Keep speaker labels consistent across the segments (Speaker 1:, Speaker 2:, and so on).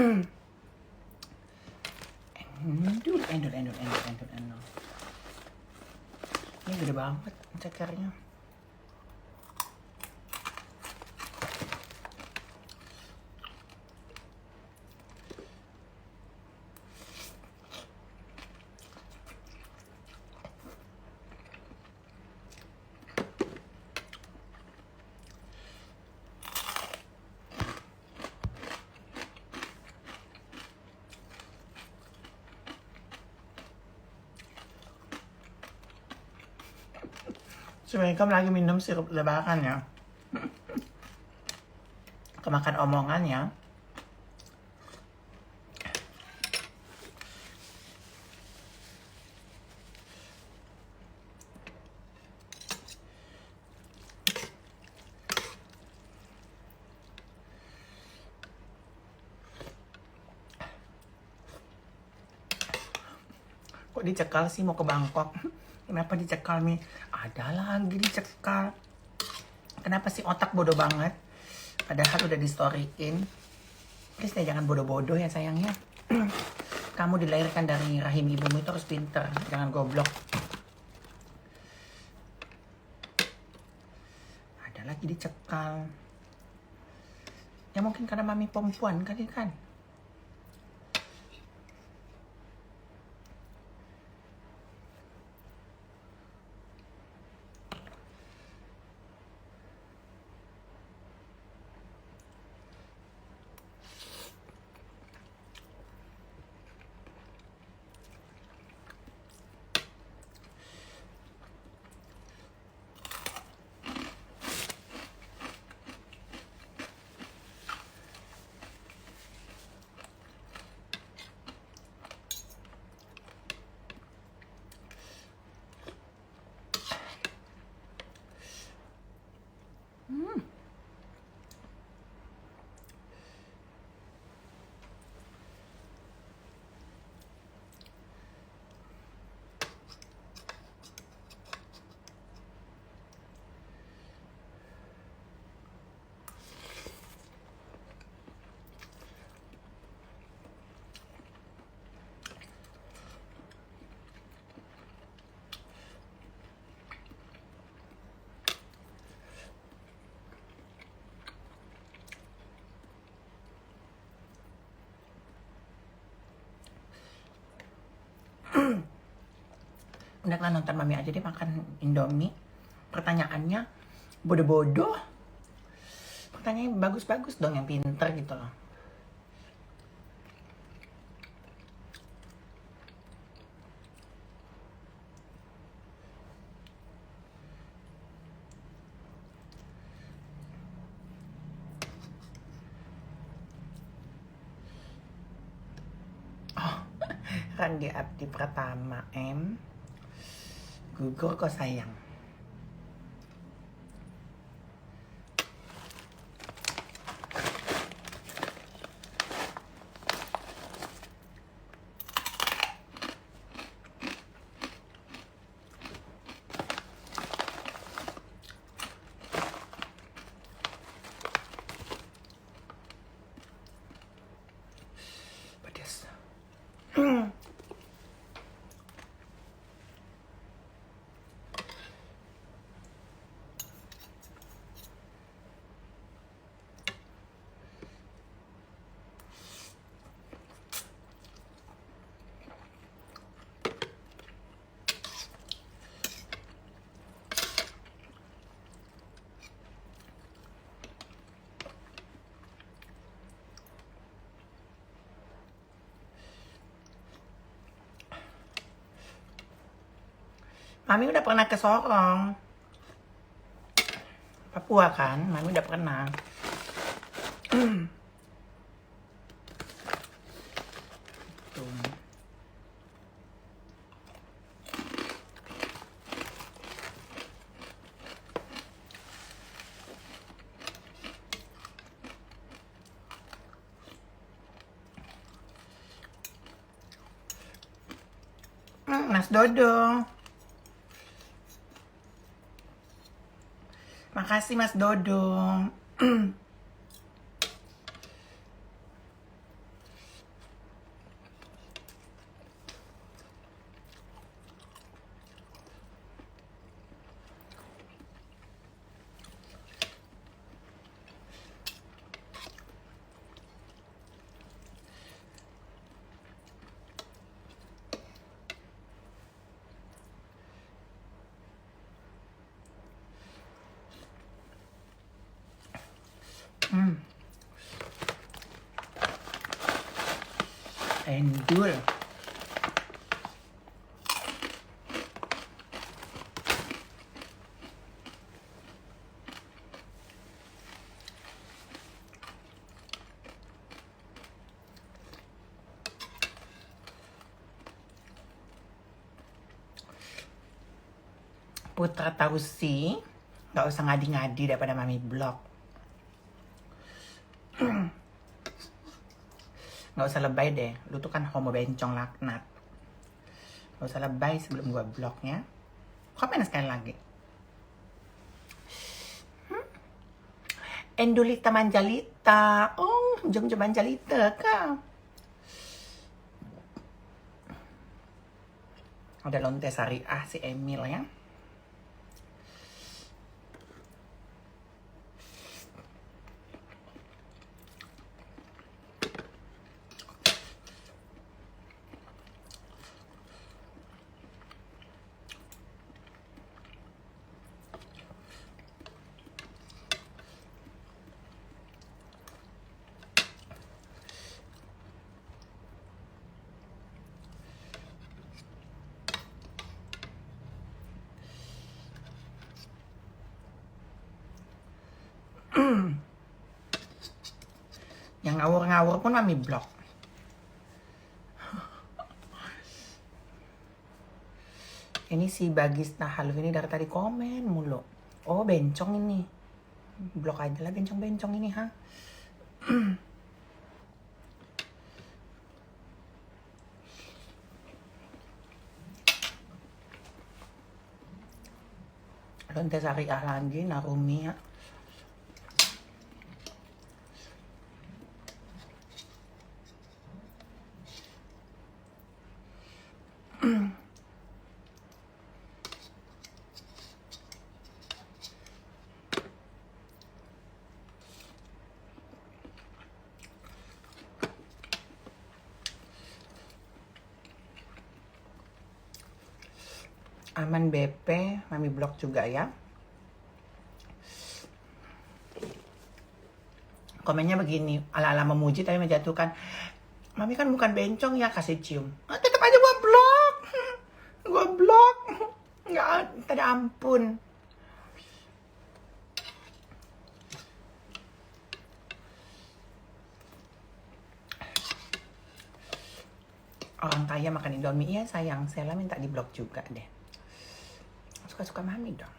Speaker 1: Endul. Ini gede banget cekernya. Sebenarnya kamu lagi minum sirup lebaran ya. Kemakan omongan ya. Kok dicekal sih mau ke Bangkok? Kenapa dicekal nih? Ada lagi dicekal. Kenapa sih otak bodoh banget? Padahal udah di-storyin. Please deh jangan bodoh-bodoh ya sayangnya. Kamu dilahirkan dari rahim ibumu itu harus pinter. Jangan goblok. Ada lagi dicekal. Ya mungkin karena mami perempuan kali kan. Udah kan nonton mami aja deh makan Indomie. Pertanyaannya bodoh-bodoh. Pertanyaannya bagus-bagus dong yang pinter gitu loh. Oh, Randi Abdi Pratama gugur kok sayang. Pedes. Mami udah pernah ke Sorong, Papua kan? Mami udah pernah. Tuh. Mas Dodo. Makasih Mas Dodo. Endul. Putra Tausi, nggak usah ngadi-ngadi daripada mami blok. Nggak usah lebay deh, lu tuh kan homo bencong laknat. Nggak usah lebay sebelum gua bloknya. Komen sekali lagi. Endulita Manjalita, oh Jongjo Manjalita kah? Ada lonte syariah si Emil ya. Yang ngawur-ngawur pun mami blok. Ini si Bagis Tahaluf ini dari tadi komen mulu. Oh bencong ini. Blok aja lah bencong-bencong ini ha. Lonte syariah lagi Narumi ya. Aman BP, mami blok juga ya. Komennya begini, ala-ala memuji tapi menjatuhkan. Mami kan bukan bencong ya, kasih cium. Ah, tetap aja gua blok. Gua blok. Nggak ada ampun. Orang kaya makan Indomie, iya sayang. Sela minta di blok juga deh. Suka-suka mami dong.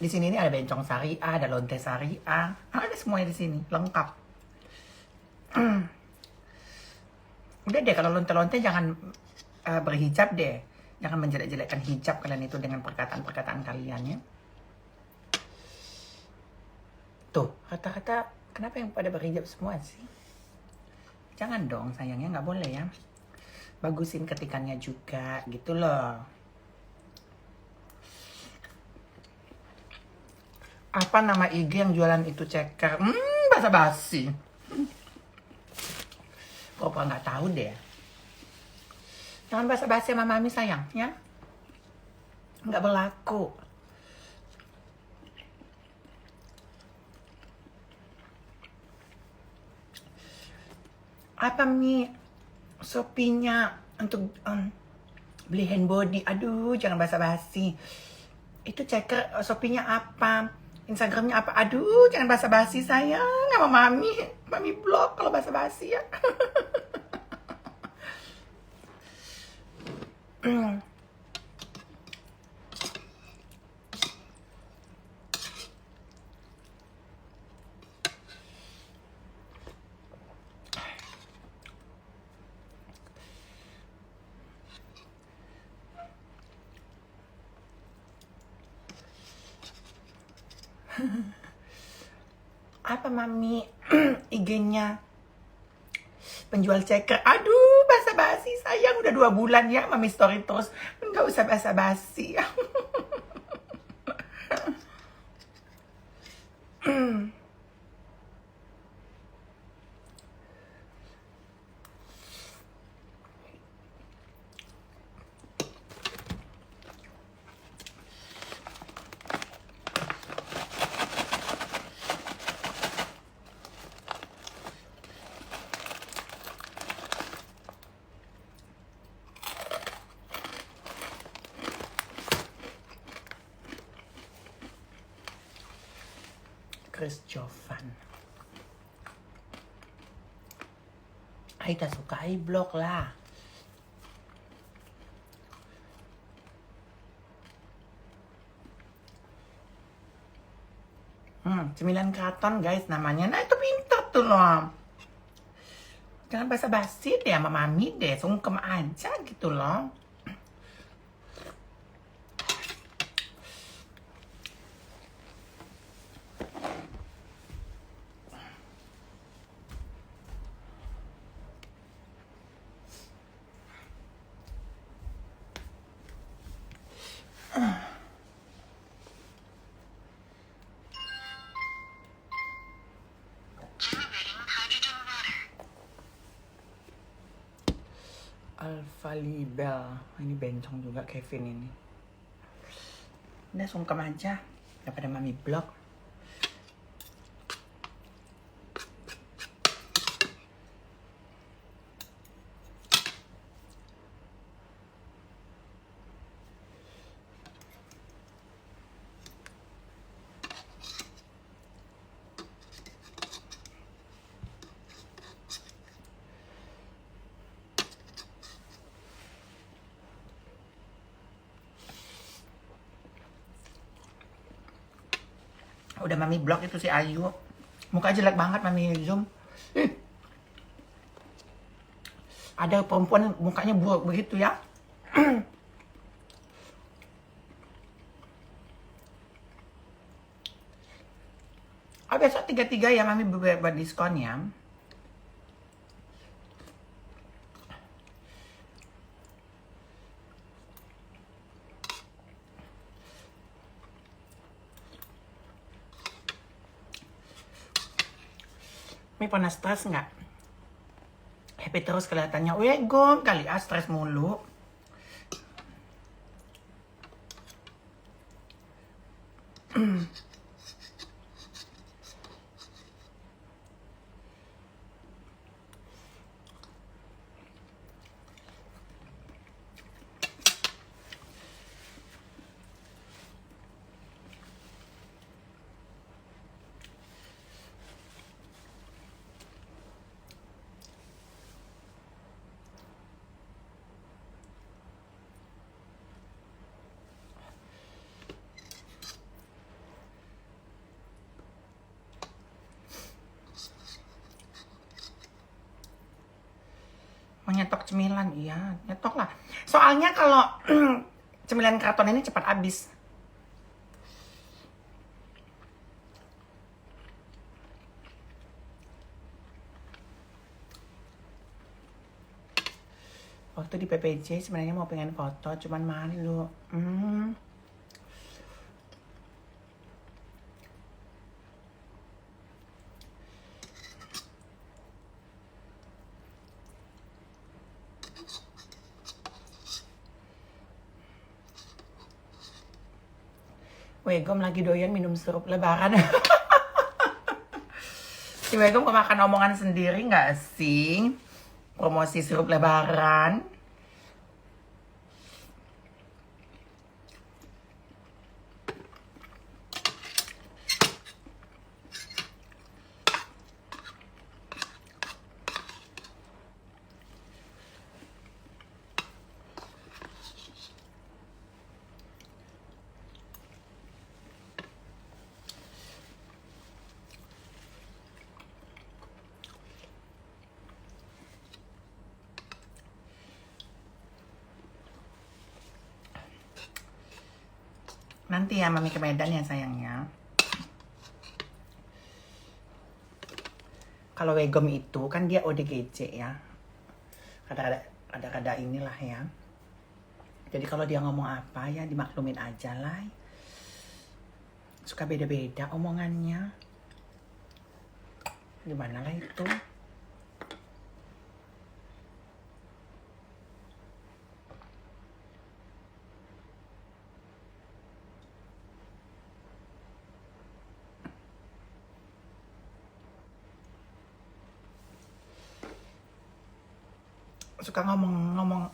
Speaker 1: Di sini ini ada bencong syariah, ada lonte syariah, ada semuanya di sini, lengkap. Udah deh kalau lonte-lonte jangan berhijab deh, jangan menjelek-jelekkan hijab kalian itu dengan perkataan-perkataan kalian ya. Tuh kata-kata kenapa yang pada berhijab semua sih? Jangan dong sayangnya, nggak boleh ya. Bagusin ketikannya juga gitu loh. Apa nama IG yang jualan itu ceker? Basa-basi. Pokoknya nggak tahu deh. Jangan basa-basi sama mami sayang ya. Nggak berlaku. Apa Mi? Shopee-nya untuk beli hand body. Aduh, jangan basa-basi. Itu ceker Shopee-nya apa? Instagramnya apa? Aduh, jangan basa-basi sayang sama mami. Mami blok kalau basa-basi ya. Apa mami IG-nya penjual ceker? Aduh basa-basi sayang, udah 2 bulan ya mami story terus, nggak usah basa-basi. Chris Jovan. Ay, tak suka i-block lah. Cemilan keraton guys namanya. Nah itu pintar tuh loh. Jangan basa-basi deh sama mami deh. Sungkem aja gitu loh. Alpha Libel. Ini bencong juga Kevin ini. Udah sungkem aja daripada mami blok. Udah mami blok itu si Ayu. Muka jelek banget mami zoom. Ada perempuan mukanya buruk begitu ya. Besok 33 ya mami buat diskon ya. Mi pernah stres nggak? Happy terus kelihatannya. Gom kali stres mulu. Nyetok cemilan, iya nyetok lah. Soalnya kalau cemilan keraton ini cepat habis. Waktu di PPJ sebenarnya mau pengen foto, cuman malu. Wegom lagi doyan minum sirup lebaran. Si Wegom kemakan omongan sendiri nggak sih? Promosi sirup lebaran. Nanti ya mami ke Medan ya sayangnya. Kalau Wegom itu kan dia ODGJ ya. Ada inilah ya. Jadi kalau dia ngomong apa ya dimaklumin aja lah. Suka beda-beda omongannya. Gimana lah itu. Suka ngomong-ngomong.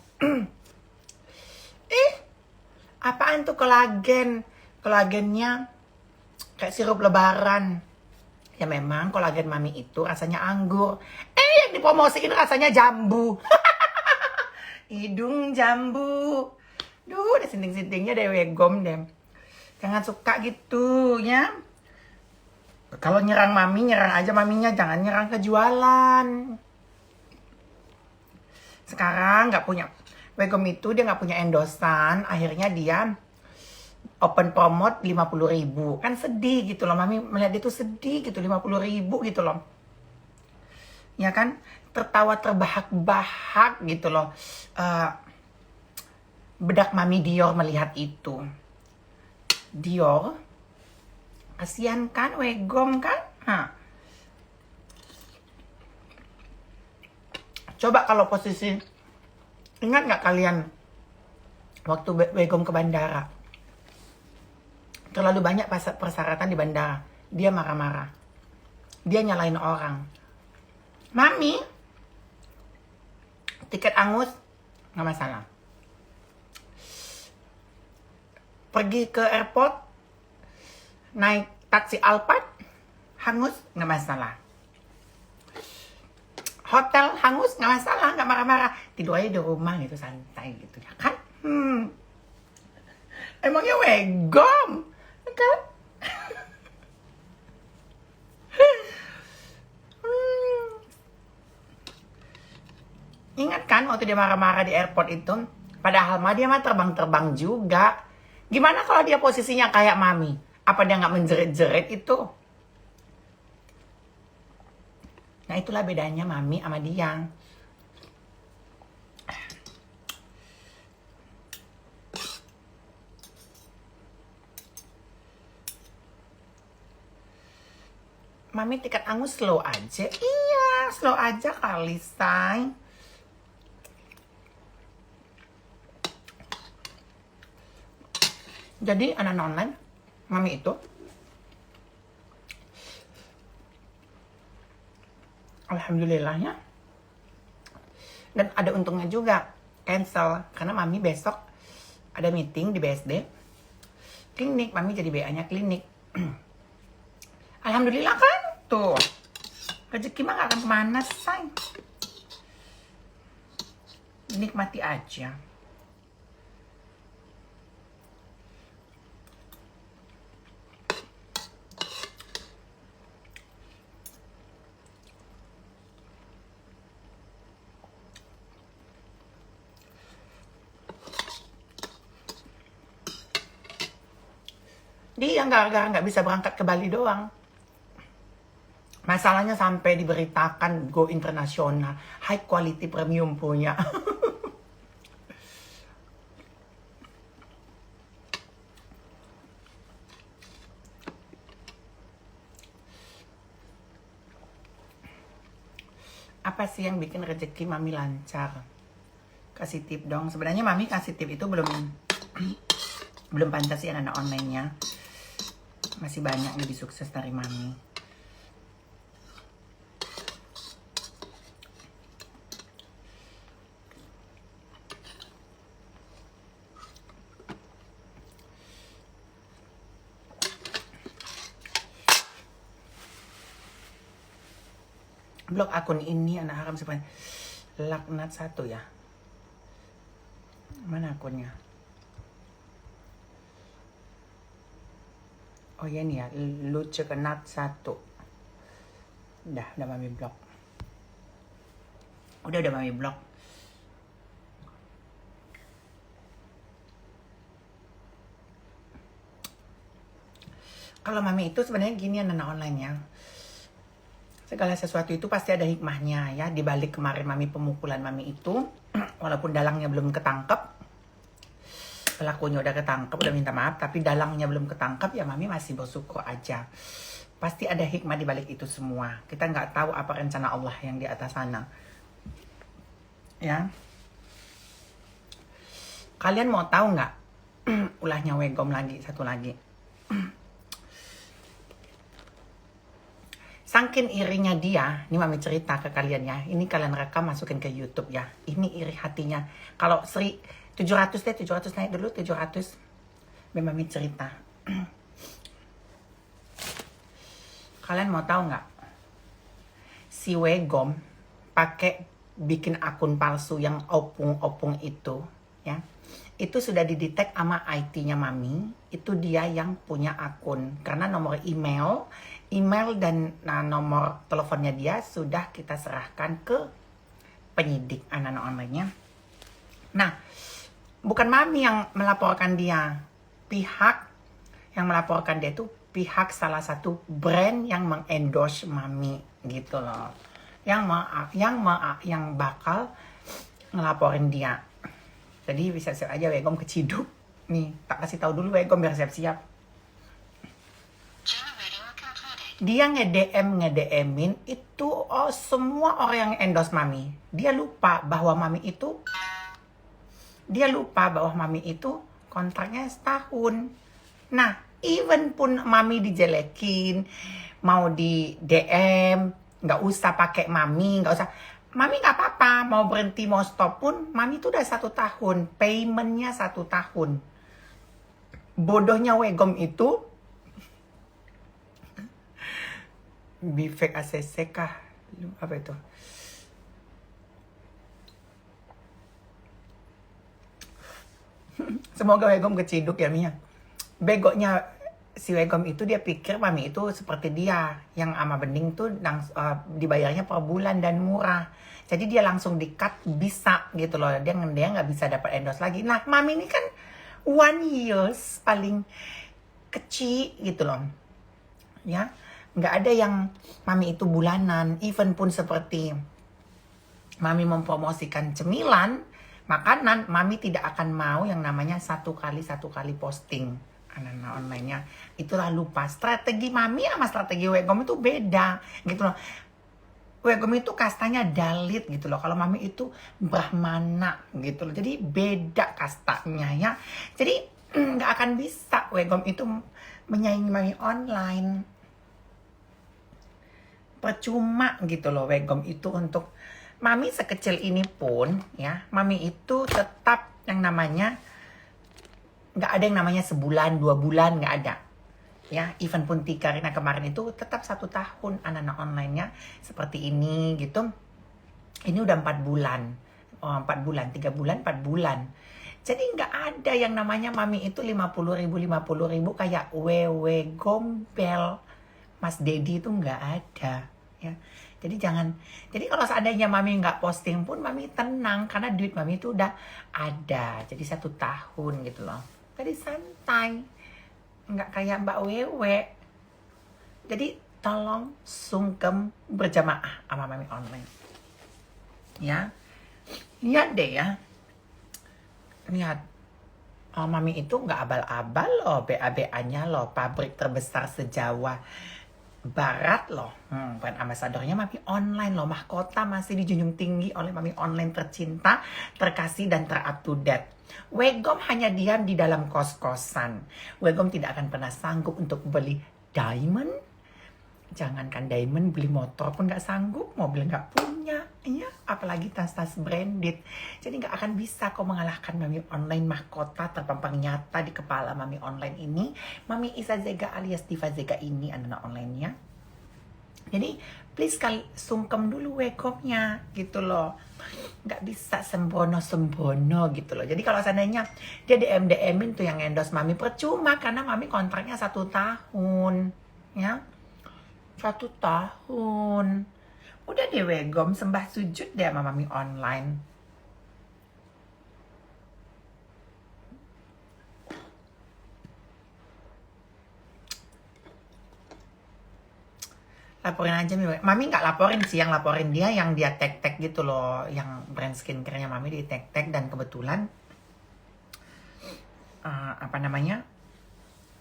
Speaker 1: Apaan tuh kolagen? Kolagennya kayak sirup lebaran. Ya memang kolagen mami itu rasanya anggur. Yang dipromosiin rasanya jambu. Hidung jambu. Duh, udah sinting-sintingnya deh wegom deh. Jangan suka gitu ya. Kalau nyerang mami, nyerang aja maminya. Jangan nyerang kejualan. Sekarang nggak punya. Wegom itu dia nggak punya endosan. Akhirnya dia open promote 50.000. Kan sedih gitu loh. Mami melihat itu sedih gitu. 50.000 gitu loh. Ya kan? Tertawa terbahak-bahak gitu loh. Bedak mami Dior melihat itu. Dior. Kasihan kan Wegom kan? Coba kalau posisi. Ingat nggak kalian? Waktu Wegom ke bandara. Terlalu banyak persyaratan di bandara. Dia marah-marah. Dia nyalain orang. Mami, tiket angus, nggak masalah. Pergi ke airport, naik taksi Alphard, hangus, nggak masalah. Hotel hangus, nggak masalah, nggak marah-marah. Tidur aja di rumah gitu, santai gitu ya kan? Emangnya Wegom, kan? Ingat kan waktu dia marah-marah di airport itu? Padahal mah dia mah terbang-terbang juga. Gimana kalau dia posisinya kayak mami? Apa dia nggak menjerit-jerit itu? Nah itulah bedanya mami sama dia. Mami tiket angus slow aja. Iya, slow aja kali, say. Jadi anak online, mami itu alhamdulillahnya. Dan ada untungnya juga, cancel. Karena mami besok ada meeting di BSD. Klinik, mami jadi BA-nya klinik. Alhamdulillah kan, tuh. Rezeki mah gak akan kemana, say. Nikmati aja. Dia gara-gara nggak bisa berangkat ke Bali doang. Masalahnya sampai diberitakan go internasional, high quality premium punya. Apa sih yang bikin rezeki mami lancar? Kasih tip dong. Sebenarnya mami kasih tip itu belum pantas sih anak online-nya. Masih banyak lebih sukses dari mami. Blok akun ini anak haram sebenarnya. Laknat 1 ya. Mana akunnya? Oh ya nih ya, lucu kenat 1. Udah mami blok. Udah mami blok. Kalau mami itu sebenarnya gini anak online ya. Segala sesuatu itu pasti ada hikmahnya ya. Di balik kemarin mami pemukulan mami itu, walaupun dalangnya belum ketangkep, pelakunya udah ketangkep, udah minta maaf, tapi dalangnya belum ketangkep, ya mami masih bersyukur aja. Pasti ada hikmah di balik itu semua. Kita nggak tahu apa rencana Allah yang di atas sana. Ya. Kalian mau tahu nggak? Ulahnya Wegom lagi, satu lagi. Saking irinya dia, ini mami cerita ke kalian ya. Ini kalian rekam, masukin ke YouTube ya. Ini iri hatinya. Kalau 700 deh, 700 naik dulu, 700. Mami cerita. Kalian mau tahu nggak? Si Wegom pakai bikin akun palsu yang opung-opung itu, ya. Itu sudah didetek sama IT-nya Mami. Itu dia yang punya akun. Karena nomor email dan nomor teleponnya dia sudah kita serahkan ke penyidik anak-anak online-nya. Nah, bukan Mami yang melaporkan dia. Pihak yang melaporkan dia itu pihak salah satu brand yang mengendorse Mami gitu loh. Yang bakal ngelaporin dia. Jadi bisa siap aja Wegom keciduk. Nih, tak kasih tahu dulu Wegom biar siap-siap. Dia nge-DM-in itu semua orang yang endorse Mami. Dia lupa bahwa Mami itu kontraknya setahun. Nah, even pun Mami dijelekin, mau di DM, nggak usah pakai Mami, nggak usah. Mami nggak apa-apa, mau berhenti, mau stop pun, Mami itu udah 1 tahun, paymentnya 1 tahun. Bodohnya Wegom itu, Bifek ACC kah? Apa itu? Semoga Wegom keciduk ya Mia. Begonya si Wegom itu dia pikir Mami itu seperti dia yang ama bening tuh dibayarnya per bulan dan murah. Jadi dia langsung di-cut bisa gitu loh. Dia nggak bisa dapat endorse lagi. Nah, Mami ini kan 1 years paling kecil gitu loh. Ya, nggak ada yang Mami itu bulanan. Even pun seperti Mami mempromosikan cemilan, makanan, Mami tidak akan mau yang namanya satu kali posting anak-anak online-nya. Itulah lupa. Strategi Mami sama strategi Wegom itu beda gitu loh. Wegom itu kastanya Dalit gitu loh. Kalau Mami itu Brahmana gitu loh. Jadi beda kastanya ya. Jadi nggak akan bisa Wegom itu menyaingi Mami online. Percuma gitu loh Wegom itu untuk Mami sekecil ini pun ya. Mami itu tetap yang namanya nggak ada yang namanya sebulan, 2 bulan, nggak ada. Ya, even pun Karina kemarin itu tetap 1 tahun anak-anak online-nya seperti ini gitu. Ini udah 4 bulan. 4 bulan, 3 bulan, 4 bulan. Jadi nggak ada yang namanya Mami itu 50.000 kayak Wewe Gombel. Mas Dedi itu nggak ada. Ya. Jadi kalau seandainya Mami nggak posting pun Mami tenang. Karena duit Mami itu udah ada. Jadi 1 tahun gitu loh. Jadi santai. Nggak kayak Mbak Wewe. Jadi tolong sungkem berjamaah sama Mami online. Ya. Lihat deh ya. Lihat. Mami itu nggak abal-abal loh. BA-BA-nya loh. Pabrik terbesar se-Jawa Barat loh. Brand ambasadornya Mami online loh. Mahkota masih dijunjung tinggi oleh Mami online tercinta, terkasih, dan ter-up to date. Wegom hanya diam di dalam kos-kosan. Wegom tidak akan pernah sanggup untuk beli diamond. Jangankan diamond, beli motor pun nggak sanggup. Mobil nggak punya. Ya, apalagi tas-tas branded. Jadi nggak akan bisa kau mengalahkan Mami online mahkota terpampang nyata di kepala Mami online ini. Mami Isa Zega alias Diva Zega ini anak online-nya. Jadi please sungkem dulu Wegomnya gitu loh. Nggak bisa sembrono gitu loh. Jadi kalau seandainya dia DM-in tuh yang endorse Mami, percuma karena Mami kontraknya 1 tahun. Ya, 1 tahun. Udah deh Wegom, sembah sujud deh sama Mami online. Laporin aja Mami nggak laporin sih, yang laporin dia yang dia tag gitu loh, yang brand skincare-nya Mami di tag dan kebetulan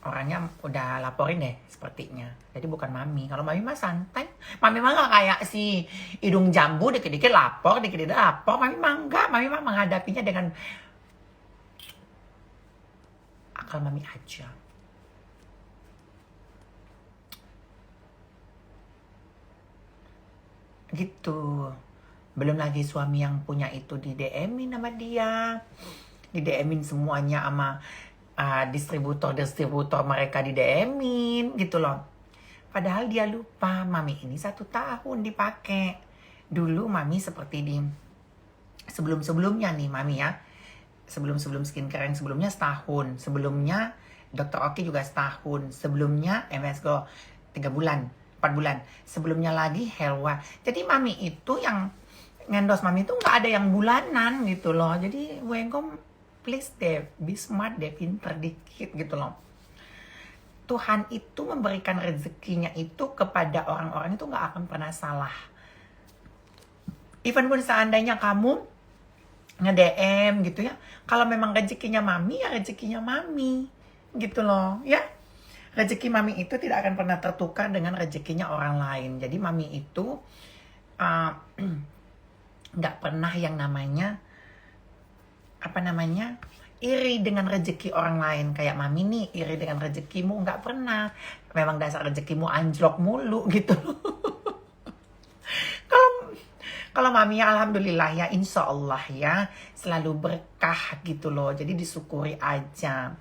Speaker 1: orangnya udah laporin deh sepertinya. Jadi bukan Mami. Kalau Mami mah santai. Mami mah nggak kayak si hidung jambu, dikit-dikit lapor, dikit-dikit lapor. Mami mah enggak. Mami mah menghadapinya dengan akal Mami aja. Gitu. Belum lagi suami yang punya itu di DM-in sama dia. Di DM-in semuanya sama distributor mereka di DM-in gitu loh. Padahal dia lupa, mami ini 1 tahun dipakai. Dulu mami seperti di sebelum-sebelumnya nih mami ya. Sebelum skincare yang sebelumnya setahun. Sebelumnya Dr. Oki juga setahun. Sebelumnya MS Go 3 bulan, 4 bulan. Sebelumnya lagi Helwa. Jadi mami itu yang ngendos mami itu nggak ada yang bulanan gitu loh. Jadi Wegom please deh, be smart deh, pinter dikit gitu loh. Tuhan itu memberikan rezekinya itu kepada orang-orang itu nggak akan pernah salah. Even pun seandainya kamu nge-DM gitu ya, kalau memang rezekinya mami ya rezekinya mami gitu loh ya. Rezeki mami itu tidak akan pernah tertukar dengan rezekinya orang lain. Jadi mami itu nggak pernah yang namanya iri dengan rezeki orang lain. Kayak mami nih iri dengan rezekimu, nggak pernah. Memang dasar rezekimu anjlok mulu gitu. Kalau mami ya alhamdulillah ya, insya Allah ya selalu berkah gitu loh. Jadi disyukuri aja.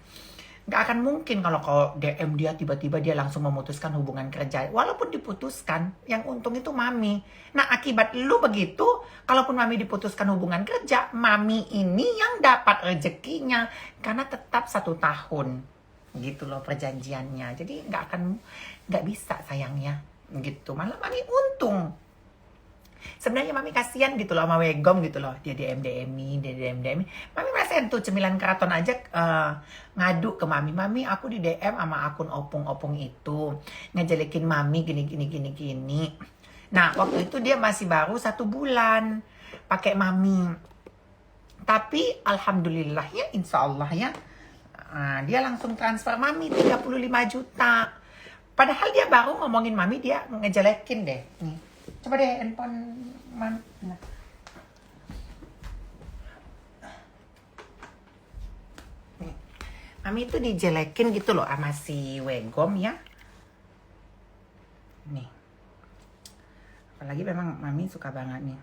Speaker 1: Nggak akan mungkin kalau kau DM dia tiba-tiba dia langsung memutuskan hubungan kerja. Walaupun diputuskan, yang untung itu mami. Nah akibat lu begitu, kalaupun mami diputuskan hubungan kerja, mami ini yang dapat rezekinya. Karena tetap 1 tahun. Gitu loh perjanjiannya. Jadi nggak bisa sayangnya. Gitu, malah mami untung. Sebenarnya mami kasihan gitu loh sama Wegom gitu loh. Dia DM-DM-i. Mami merasain tuh cemilan keraton aja ngadu ke mami. Mami aku di DM sama akun opung-opung itu. Ngejelekin mami gini. Nah waktu itu dia masih baru 1 bulan pakai mami. Tapi alhamdulillah ya, insya Allah ya. Dia langsung transfer mami 35 juta. Padahal dia baru ngomongin mami, dia ngejelekin deh. Nih. Coba deh handphone mana? Nih. Mami itu dijelekin gitu loh sama si Wegom ya. Nih. Apalagi memang mami suka banget nih.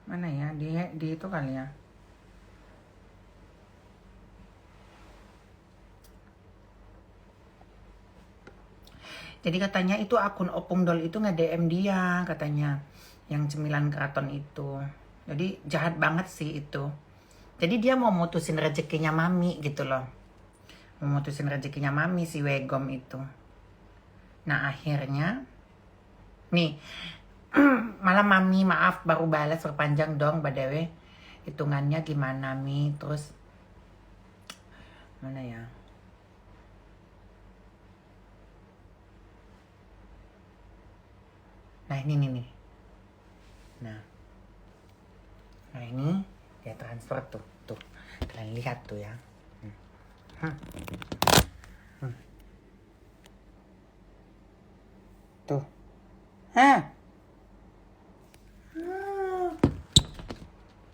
Speaker 1: Mana ya? Di itu kali ya. Jadi katanya itu akun Opung Doll itu nge-DM dia katanya. Yang cemilan keraton itu. Jadi jahat banget sih itu. Jadi dia mau mutusin rezekinya mami gitu loh. Mau mutusin rezekinya mami si Wegom itu. Nah akhirnya. Nih. Malah mami maaf baru balas berpanjang dong badawe. Hitungannya gimana mi. Terus. Mana ya. Nah ini nih. Nah ini dia transfer tuh. Kalian lihat tuh ya. Tuh.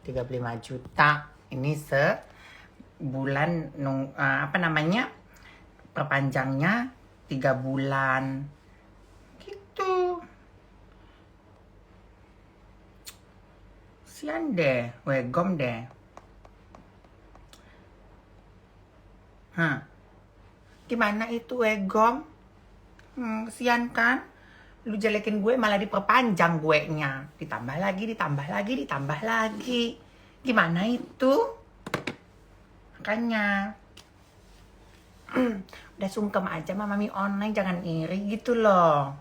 Speaker 1: 35 juta. Ini sebulan perpanjangnya 3 bulan. Gitu. Sian deh, Wegom deh. Gimana itu Wegom? Kesian kan? Lu jelekin gue malah diperpanjang gue nya. Ditambah lagi. Gimana itu? Makanya. Udah sungkem aja sama mami online, jangan iri gitu loh.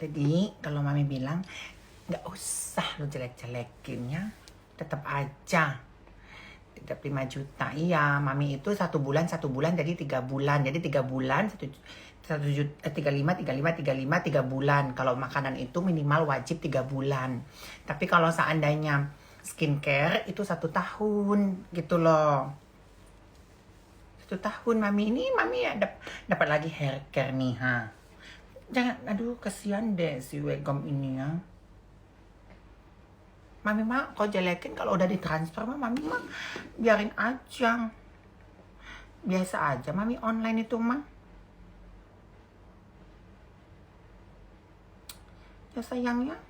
Speaker 1: Jadi kalau mami bilang gak usah lu jelek-jelekin ya. Tetap aja 35 juta. Iya, mami itu 1 bulan jadi 3 bulan. Jadi 3 bulan 35 3 bulan. Kalau makanan itu minimal wajib 3 bulan. Tapi kalau seandainya skincare itu 1 tahun gitu loh. 1 tahun mami ya dapat lagi hair care nih Jangan, aduh kesian deh si Wegom ini ya. Mami mah kau jelekin kalau udah ditransfer mah Mami mah biarin aja. Biasa aja Mami online itu mah. Ya sayangnya.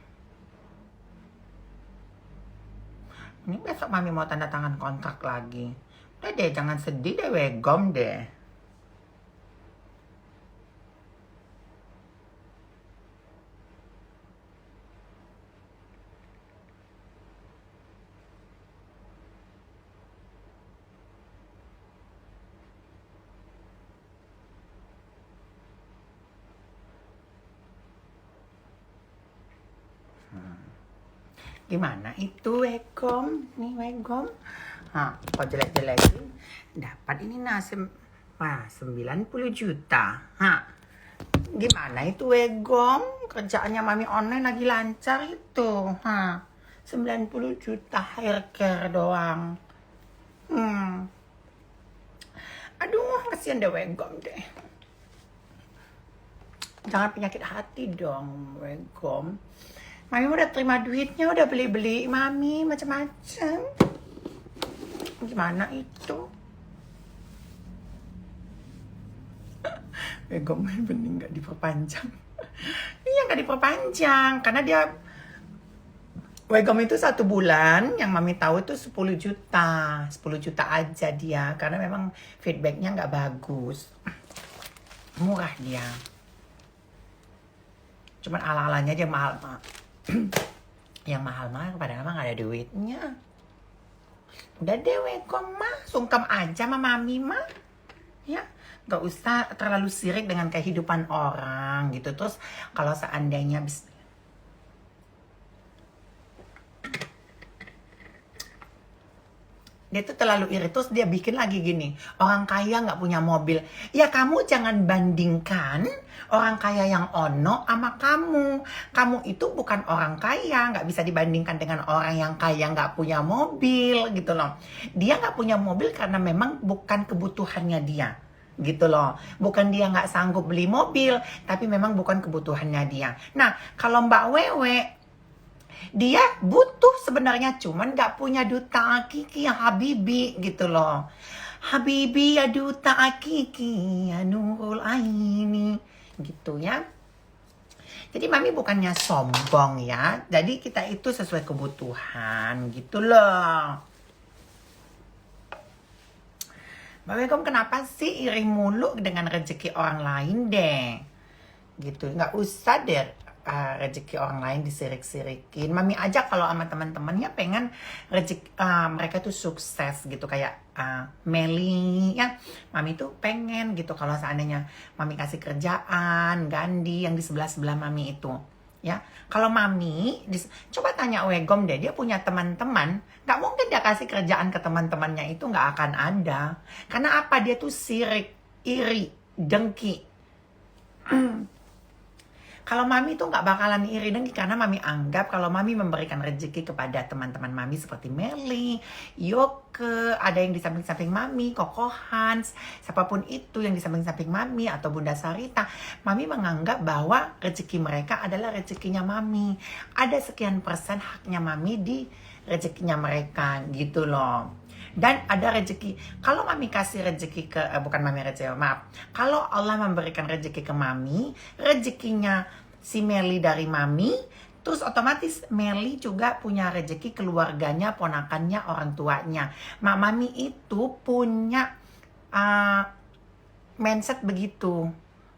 Speaker 1: Ini besok Mami mau tanda tangan kontrak lagi. Udah deh, jangan sedih deh, wegom deh. Gimana itu wegom? Nih wegom. Nah, kau jelek-jelekin. Dapat ini wah, 90 juta. Hah. Gimana itu wegom? Kerjaannya Mami online lagi lancar itu. Hah. 90 juta hair care doang. Aduh, kasihan deh wegom deh. Jangan penyakit hati dong, wegom. Mami udah terima duitnya, udah beli-beli Mami macam-macam. Gimana itu? Wegom bening nggak diperpanjang. Iya nggak diperpanjang karena dia wegom itu 1 bulan, yang Mami tahu itu 10 juta. 10 juta aja dia karena memang feedbacknya nggak bagus. Murah dia. Cuman ala-alanya dia mahal. Yang mahal-mahal padahal mah gak ada duitnya. Udah deh wegom mah, sungkem aja sama Mami mah. Ya, gak usah terlalu sirik dengan kehidupan orang gitu. Terus kalau seandainya dia tuh terlalu iri, terus dia bikin lagi gini, orang kaya nggak punya mobil. Ya kamu jangan bandingkan orang kaya yang ono sama kamu. Kamu itu bukan orang kaya, nggak bisa dibandingkan dengan orang yang kaya nggak punya mobil gitu loh. Dia nggak punya mobil karena memang bukan kebutuhannya dia gitu loh. Bukan dia nggak sanggup beli mobil, tapi memang bukan kebutuhannya dia. Nah, kalau Mbak Wewe, dia butuh sebenarnya, cuman gak punya duta akiki ya Habibi gitu loh. Habibi ya duta akiki ya nurul aini gitu ya. Jadi Mami bukannya sombong ya. Jadi kita itu sesuai kebutuhan gitu loh. Mbak Wegom kenapa sih iri mulu dengan rezeki orang lain deh? Gitu, nggak usah deh rezeki orang lain disirik-sirikin. Mami aja kalau sama teman-temannya pengen rezeki mereka tuh sukses gitu, kayak Meli ya. Mami tuh pengen gitu kalau seandainya Mami kasih kerjaan Gandhi yang di sebelah-sebelah Mami itu. Ya, kalau Mami coba tanya Wegom deh, dia punya teman-teman, nggak mungkin dia kasih kerjaan ke teman-temannya, itu nggak akan ada. Karena apa? Dia tuh sirik, iri, dengki. Kalau Mami tuh nggak bakalan iri dengki karena Mami anggap kalau Mami memberikan rezeki kepada teman-teman Mami seperti Meli, Yoke, ada yang di samping-samping Mami, Koko Hans, siapapun itu yang di samping-samping Mami atau Bunda Sarita, Mami menganggap bahwa rezeki mereka adalah rezekinya Mami. Ada sekian persen haknya Mami di rezekinya mereka gitu loh. Dan ada rezeki, kalau Mami kasih rezeki ke bukan Mami rezeki, maaf, kalau Allah memberikan rezeki ke Mami, rezekinya si Meli dari Mami, terus otomatis Meli juga punya rezeki keluarganya, ponakannya, orang tuanya. Mami itu punya mindset begitu.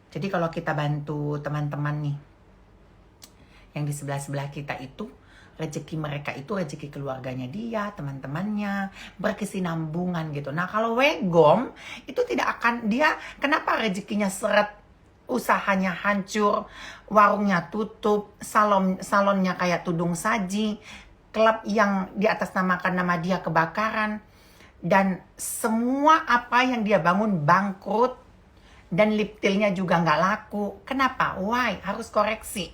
Speaker 1: Jadi kalau kita bantu teman-teman nih yang di sebelah-sebelah kita itu, rezeki mereka itu rezeki keluarganya dia, teman-temannya, berkesinambungan gitu. Nah kalau Wegom itu tidak akan, dia kenapa rezekinya seret, usahanya hancur, warungnya tutup, salonnya kayak tudung saji, klub yang di atas namakan nama dia kebakaran, dan semua apa yang dia bangun bangkrut, dan lip tillnya juga nggak laku. Kenapa? Why? Harus koreksi.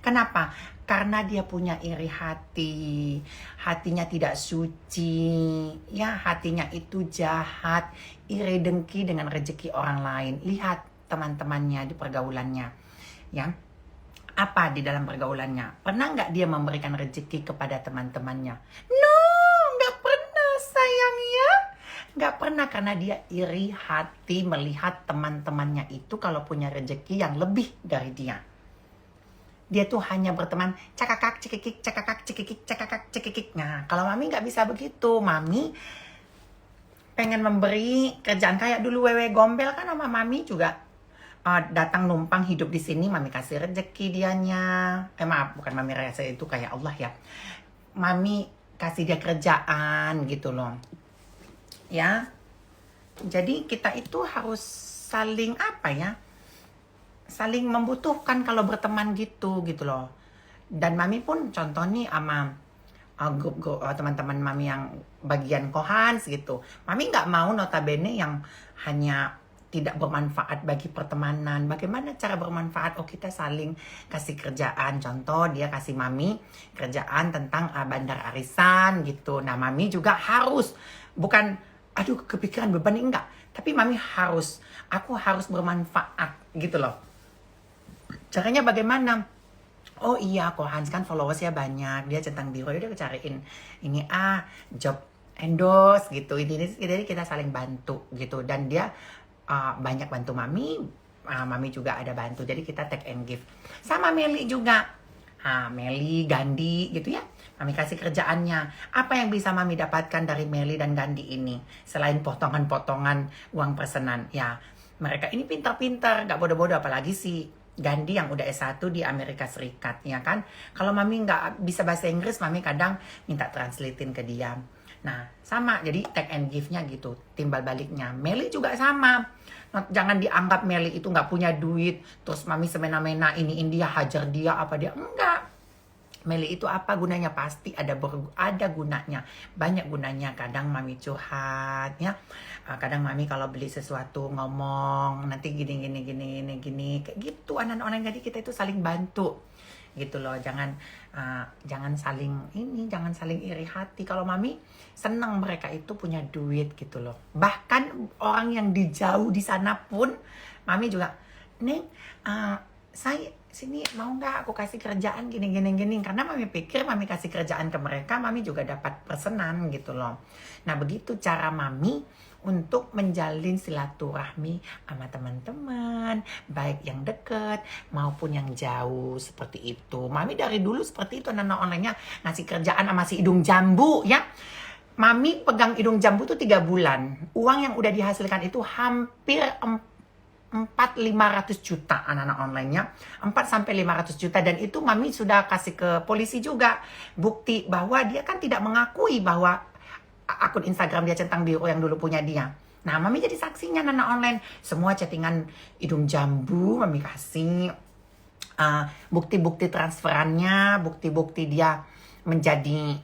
Speaker 1: Kenapa? Karena dia punya iri hati, hatinya tidak suci, ya hatinya itu jahat, iri dengki dengan rezeki orang lain. Lihat teman-temannya di pergaulannya, ya. Apa di dalam pergaulannya? Pernah nggak dia memberikan rezeki kepada teman-temannya? No, nggak pernah sayang ya. Nggak pernah, karena dia iri hati melihat teman-temannya itu kalau punya rezeki yang lebih dari dia. Dia tuh hanya berteman cakakak cikikik, cakakak cikikik, cakakak cikikik. Nah, kalau mami nggak bisa begitu. Mami pengen memberi kerjaan kayak dulu Wewe Gombel kan, sama mami juga datang numpang hidup di sini. Mami kasih rezeki dianya. Maaf, bukan mami rasa itu kayak Allah ya. Mami kasih dia kerjaan gitu loh. Ya. Jadi kita itu harus saling apa ya? Saling membutuhkan kalau berteman gitu loh. Dan mami pun contoh nih sama grup teman-teman mami yang bagian Kohans gitu. Mami nggak mau notabene yang hanya tidak bermanfaat bagi pertemanan. Bagaimana cara bermanfaat? Oh, kita saling kasih kerjaan. Contoh, dia kasih mami kerjaan tentang bandar arisan gitu. Nah, mami juga harus, bukan aduh kepikiran beban, enggak. Tapi mami harus, aku harus bermanfaat gitu loh. Caranya bagaimana? Oh iya, Kohans kan followersnya banyak. Dia centang biru, dia cariin ini job endorse gitu. Jadi kita saling bantu gitu. Dan dia banyak bantu mami. Mami juga ada bantu. Jadi kita take and give. Sama Meli juga. Meli, Gandhi gitu ya. Mami kasih kerjaannya. Apa yang bisa mami dapatkan dari Meli dan Gandhi ini? Selain potongan-potongan uang pesanan. Ya, mereka ini pintar-pintar. Gak bodoh-bodoh, apalagi sih Gandhi yang udah S1 di Amerika Serikat, ya kan? Kalau mami nggak bisa bahasa Inggris, mami kadang minta translatein ke dia. Nah, sama, jadi take and give-nya gitu, timbal baliknya. Meli juga sama. Jangan dianggap Meli itu nggak punya duit, terus mami semena-mena iniin dia, hajar dia, apa dia. Enggak. Meli itu apa gunanya? Pasti ada gunanya, banyak gunanya. Kadang mami curhat ya, kadang mami kalau beli sesuatu ngomong nanti gini kayak gitu. Anak-anak online, jadi kita itu saling bantu gitu loh. Jangan saling iri hati. Kalau mami senang mereka itu punya duit gitu loh. Bahkan orang yang jauh di sana pun mami juga, Neng, saya sini mau nggak aku kasih kerjaan gini. Karena mami pikir mami kasih kerjaan ke mereka, mami juga dapat pesanan gitu loh. Nah, begitu cara mami untuk menjalin silaturahmi sama teman-teman, baik yang dekat maupun yang jauh, seperti itu. Mami dari dulu seperti itu, anak online-nya ngasih kerjaan sama si hidung jambu ya. Mami pegang hidung jambu tuh 3 bulan. Uang yang udah dihasilkan itu hampir 400-500 juta anak-anak online-nya. 4-500 juta. Dan itu mami sudah kasih ke polisi juga. Bukti bahwa dia kan tidak mengakui bahwa akun Instagram dia centang biru yang dulu punya dia. Nah, mami jadi saksinya anak online. Semua chattingan hidung jambu mami kasih. Bukti-bukti transferannya, bukti-bukti dia menjadi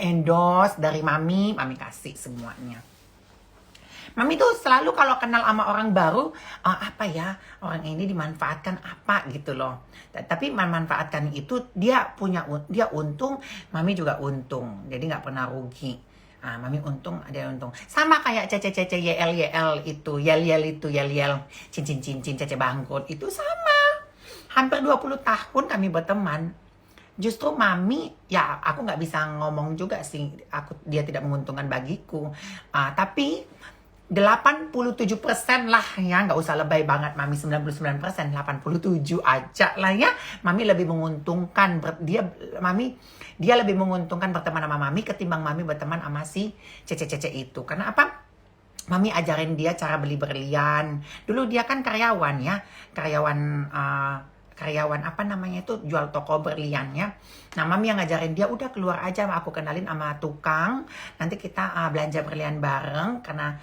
Speaker 1: endorse dari mami kasih semuanya. Mami tuh selalu kalau kenal sama orang baru, orang ini dimanfaatkan apa gitu loh. Tapi memanfaatkan itu dia untung, mami juga untung. Jadi nggak pernah rugi. Mami untung, ada untung. Sama kayak cece yel itu, yel, cincin, cece bangkrut itu sama. Hampir 20 tahun kami berteman. Justru mami, ya aku nggak bisa ngomong juga sih, dia tidak menguntungkan bagiku. Tapi 87% lah ya, nggak usah lebay banget mami, 99%, 87 aja lah ya. Mami lebih menguntungkan, dia lebih menguntungkan berteman sama mami ketimbang mami berteman sama si cece itu. Karena apa? Mami ajarin dia cara beli berlian. Dulu dia kan karyawan ya, karyawan jual toko berlian ya. Nah, mami yang ngajarin dia, udah keluar aja, aku kenalin sama tukang, nanti kita belanja berlian bareng. Karena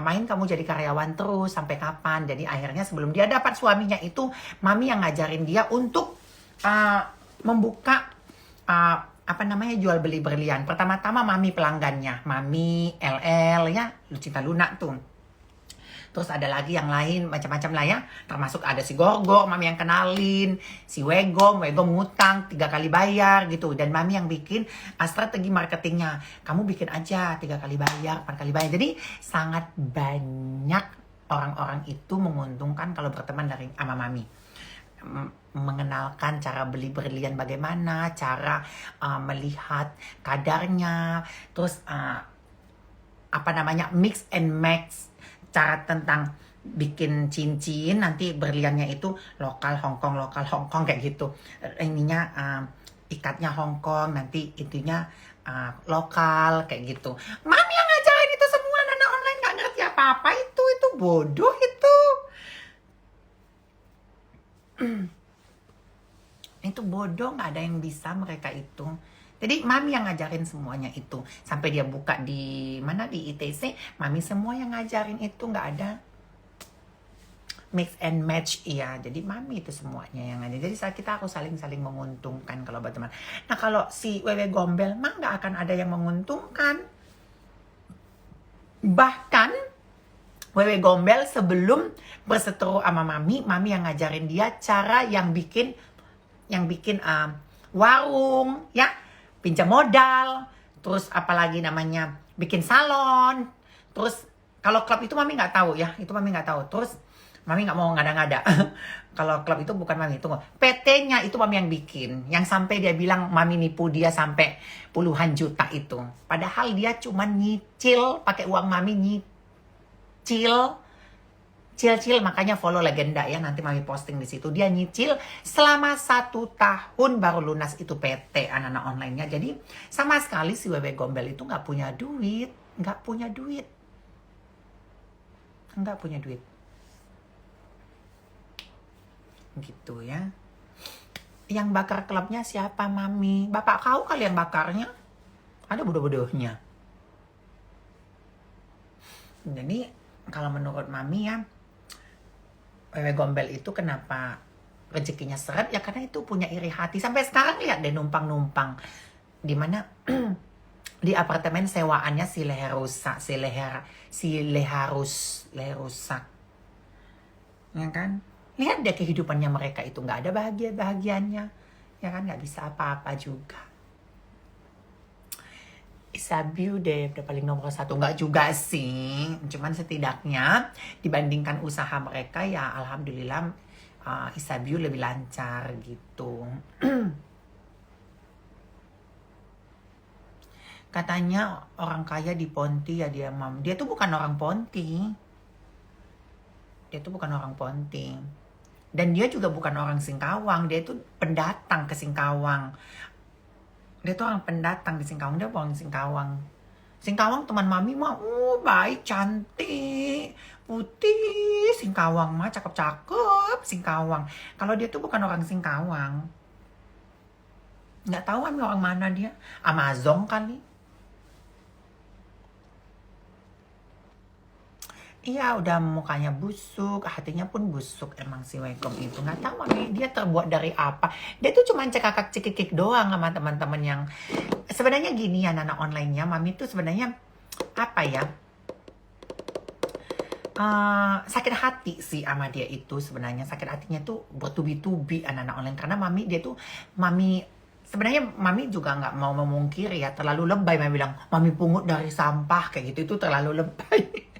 Speaker 1: main kamu jadi karyawan terus sampai kapan? Jadi akhirnya sebelum dia dapat suaminya itu, mami yang ngajarin dia untuk membuka jual beli berlian. Pertama-tama mami pelanggannya, mami LL ya, Lucinta Luna tuh. Terus ada lagi yang lain, macam-macam lah ya. Termasuk ada si Gorgo, mami yang kenalin. Si Wego ngutang 3 kali bayar gitu. Dan mami yang bikin strategi marketingnya. Kamu bikin aja 3 kali bayar, 4 kali bayar. Jadi sangat banyak orang-orang itu menguntungkan kalau berteman sama mami. mengenalkan cara beli berlian bagaimana, cara melihat kadarnya, terus apa namanya, mix and match, cara tentang bikin cincin, nanti berliannya itu lokal Hong Kong kayak gitu. Ininya ikatnya Hong Kong, nanti intinya lokal kayak gitu. Mami yang ngajarin itu semua, anak online nggak ngerti apa-apa itu bodoh itu. Itu bodoh, nggak ada yang bisa mereka itu. Jadi mami yang ngajarin semuanya itu. Sampai dia buka di mana, di ITC, mami semua yang ngajarin itu, nggak ada mix and match, iya. Jadi mami itu semuanya yang ada. Jadi kita harus saling menguntungkan kalau buat teman. Nah kalau si Wewe Gombel mah nggak akan ada yang menguntungkan. Bahkan Wewe Gombel sebelum berseteru sama mami yang ngajarin dia cara yang bikin warung, ya, pinjam modal, terus apalagi namanya bikin salon. Terus kalau klub itu mami nggak tahu ya, itu mami nggak tahu. Terus mami nggak mau ngada-ngada. Kalau klub itu bukan mami, tunggu. PT-nya itu mami yang bikin. Yang sampai dia bilang mami nipu dia sampai puluhan juta itu. Padahal dia cuma nyicil, pakai uang mami nyicil. Makanya follow Legenda ya, nanti mami posting di situ. Dia nyicil selama 1 tahun baru lunas itu PT anak-anak online-nya. Jadi sama sekali si Wewe Gombel itu nggak punya duit. Gitu ya. Yang bakar klubnya siapa mami? Bapak kau kali yang bakarnya. Ada bodoh-bodohnya. Jadi kalau menurut mami ya, Wewe Gombel itu kenapa rezekinya seret ya, karena itu punya iri hati. Sampai sekarang lihat deh numpang-numpang di mana di apartemen sewaannya si Leharusak. Ya kan? Lihat deh kehidupannya mereka itu, nggak ada bahagianya. Ya kan, nggak bisa apa-apa juga. Isabiu deh, udah paling nomor 1. Nggak juga sih. Cuman setidaknya dibandingkan usaha mereka ya alhamdulillah Isabiu lebih lancar gitu. Katanya orang kaya di Ponti ya dia, Mam. Dia tuh bukan orang Ponti. Dan dia juga bukan orang Singkawang. Dia itu pendatang ke Singkawang. Dia tuh orang pendatang di Singkawang. Dia orang Singkawang. Singkawang teman mami mah baik, cantik, putih. Singkawang mah cakep-cakep Singkawang. Kalau dia tuh bukan orang Singkawang. Nggak tahu mami orang mana dia. Amazon kali. Iya, udah mukanya busuk, hatinya pun busuk emang si Wekom itu. Nggak tahu mami dia terbuat dari apa. Dia tuh cuma cekakak-cekikik doang sama teman-teman yang sebenarnya gini ya, anak online-nya. Mami tuh sebenarnya apa ya? Sakit hati sih sama dia itu sebenarnya. Sakit hatinya tuh bertubi-tubi anak-anak online, karena mami sebenarnya mami juga nggak mau memungkiri ya, terlalu lebay. Mami bilang mami pungut dari sampah kayak gitu, itu terlalu lebay.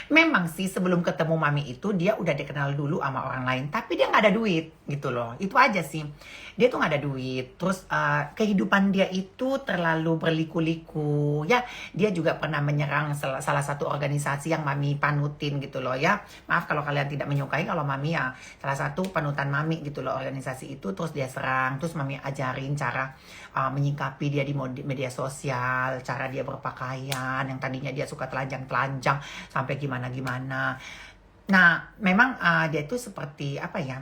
Speaker 1: Memang sih sebelum ketemu mami itu dia udah dikenal dulu sama orang lain, tapi dia nggak ada duit gitu loh. Itu aja sih, dia tuh nggak ada duit. Terus kehidupan dia itu terlalu berliku-liku ya. Dia juga pernah menyerang salah satu organisasi yang mami panutin gitu loh ya. Maaf kalau kalian tidak menyukai, kalau mami ya salah satu panutan mami gitu loh organisasi itu. Terus dia serang, terus mami ajarin cara menyikapi dia di media sosial, cara dia berpakaian yang tadinya dia suka telanjang-telanjang sampai gimana. Nah, memang dia itu seperti apa ya?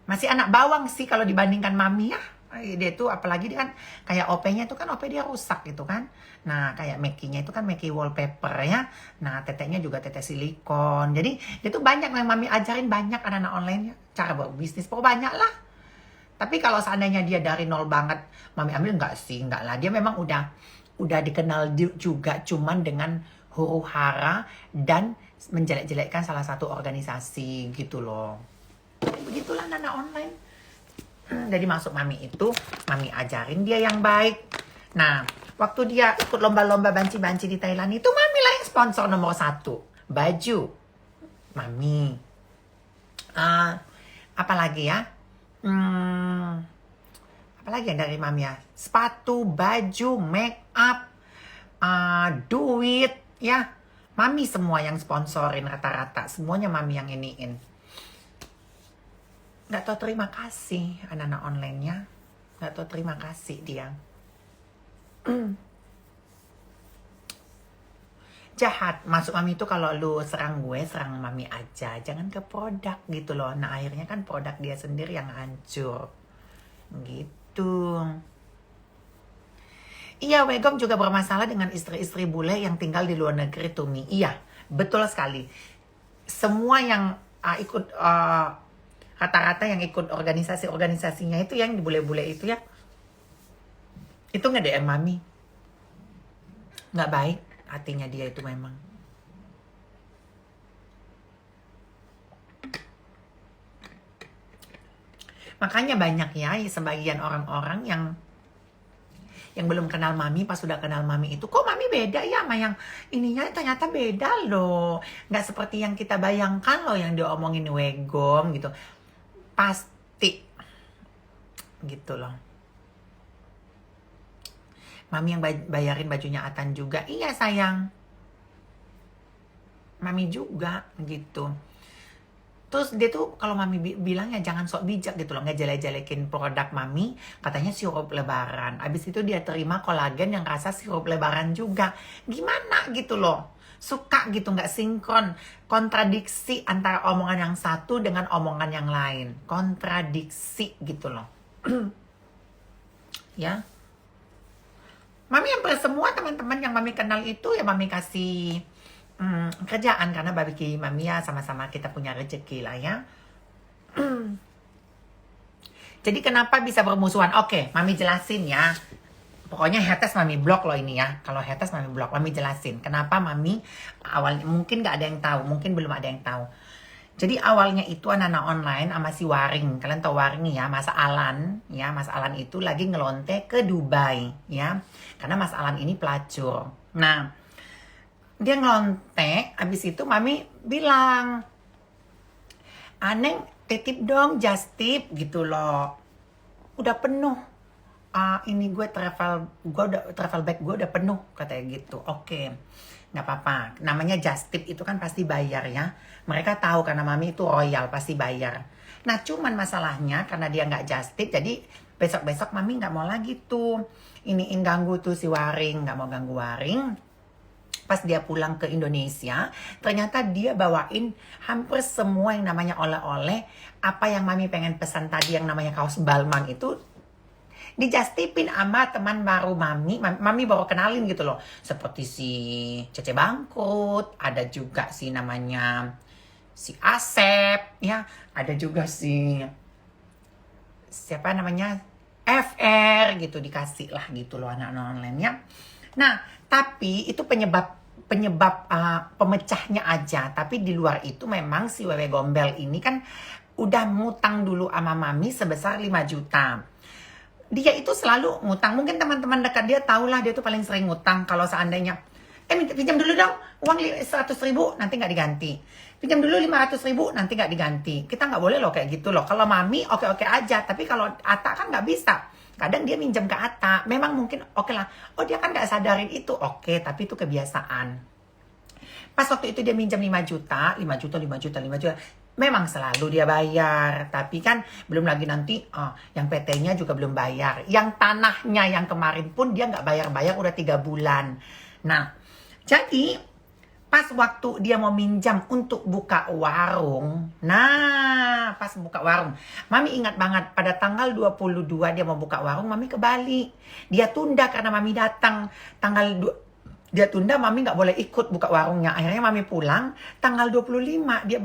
Speaker 1: Masih anak bawang sih kalau dibandingkan mami ya. Dia itu apalagi dia kan kayak OP-nya itu kan OP dia rusak gitu kan. Nah, kayak Meki-nya itu kan Meki wallpaper ya. Nah, teteknya juga tetek silikon. Jadi, dia tuh banyak yang mami ajarin, banyak anak-anak online ya. Cara buat bisnis, pokoknya banyak lah. Tapi kalau seandainya dia dari nol banget, mami ambil enggak lah. Dia memang udah dikenal juga cuman dengan huru-hara dan menjelek-jelekkan salah satu organisasi gitu loh. Begitulah anak online. Jadi masuk mami itu, mami ajarin dia yang baik. Nah, waktu dia ikut lomba-lomba banci-banci di Thailand itu, mami lah yang sponsor nomor 1. Baju. Mami. Ah, apalagi ya? Apalagi yang dari mami ya? Sepatu, baju, make up, duit, ya. Mami semua yang sponsorin rata-rata. Semuanya mami yang iniin. Nggak tahu terima kasih anak-anak online-nya. Nggak tahu terima kasih dia. Jahat. Masuk mami itu kalau lu serang gue, serang mami aja. Jangan ke produk gitu loh. Nah akhirnya kan produk dia sendiri yang hancur. Gitu. Iya, Wegom juga bermasalah dengan istri-istri bule yang tinggal di luar negeri, Tumi. Iya, betul sekali. Semua yang ikut rata-rata yang ikut organisasinya itu yang di bule-bule itu ya, itu nge-DM mami. Nggak baik hatinya dia itu memang. Makanya banyak ya sebagian orang-orang yang belum kenal mami, pas sudah kenal mami itu, kok mami beda ya sama yang ininya, ternyata beda loh. Nggak seperti yang kita bayangkan loh yang diomongin Wegom gitu. Pasti gitu loh. Mami yang bayarin bajunya Atan juga. Iya sayang. Mami juga gitu. Terus dia tuh kalau mami bilang ya jangan sok bijak gitu loh, nggak jelek-jelekin produk mami, katanya sirup lebaran. Abis itu dia terima kolagen yang rasa sirup lebaran juga. Gimana gitu loh, suka gitu nggak sinkron, kontradiksi antara omongan yang satu dengan omongan yang lain, kontradiksi gitu loh. Ya, mami hampir semua teman-teman yang mami kenal itu ya mami kasih kerjaan, karena bagi mami ya sama-sama kita punya rezeki lah ya. Jadi kenapa bisa bermusuhan? Oke, mami jelasin ya. Pokoknya haters mami blok loh ini ya. Kalau haters mami blok, mami jelasin. Kenapa mami awalnya, mungkin nggak ada yang tahu, mungkin belum ada yang tahu. Jadi awalnya itu anak-anak online sama si Waring. Kalian tahu Waring ya, Mas Alan. Ya, Mas Alan itu lagi ngelonte ke Dubai ya. Karena Mas Alan ini pelacur. Nah, dia ngelontek, abis itu mami bilang, Aneng titip dong just tip gitu loh. Udah penuh. Ini gue travel bag gue udah penuh katanya gitu. Oke. Nggak apa-apa. Namanya just tip itu kan pasti bayar ya. Mereka tahu karena mami itu royal pasti bayar. Nah cuman masalahnya karena dia nggak just tip, jadi besok-besok mami nggak mau lagi tuh iniin ganggu tuh si Waring, nggak mau ganggu Waring. Pas dia pulang ke Indonesia, ternyata dia bawain hampir semua yang namanya oleh-oleh. Apa yang mami pengen pesan tadi yang namanya kaos Balmain itu dijastipin sama teman baru mami. Mami baru kenalin gitu loh. Seperti si Cece Bangkrut, ada juga si namanya si Asep, ya. Ada juga si siapa namanya FR gitu, dikasih lah gitu loh anak-anak online ya. Nah, tapi itu penyebab pemecahnya aja. Tapi di luar itu memang si Wewe Gombel ini kan udah ngutang dulu sama mami sebesar 5 juta. Dia itu selalu ngutang. Mungkin teman-teman dekat dia tahulah dia tuh paling sering ngutang. Kalau seandainya, pinjam dulu dong uang 100 ribu, nanti nggak diganti. Pinjam dulu 500 ribu, nanti nggak diganti. Kita nggak boleh loh kayak gitu loh. Kalau mami oke-oke aja. Tapi kalau Ata kan nggak bisa. Kadang dia minjem ke Ata, memang mungkin oke lah. Oh dia kan gak sadarin itu, oke, tapi itu kebiasaan. Pas waktu itu dia minjem 5 juta. Memang selalu dia bayar. Tapi kan belum lagi nanti yang PT-nya juga belum bayar. Yang tanahnya yang kemarin pun dia gak bayar-bayar udah 3 bulan. Nah, jadi pas waktu dia mau minjam untuk buka warung. Nah, pas buka warung. Mami ingat banget pada tanggal 22 dia mau buka warung, mami ke Bali. Dia tunda karena mami datang. Dia tunda, mami nggak boleh ikut buka warungnya. Akhirnya mami pulang tanggal 25 dia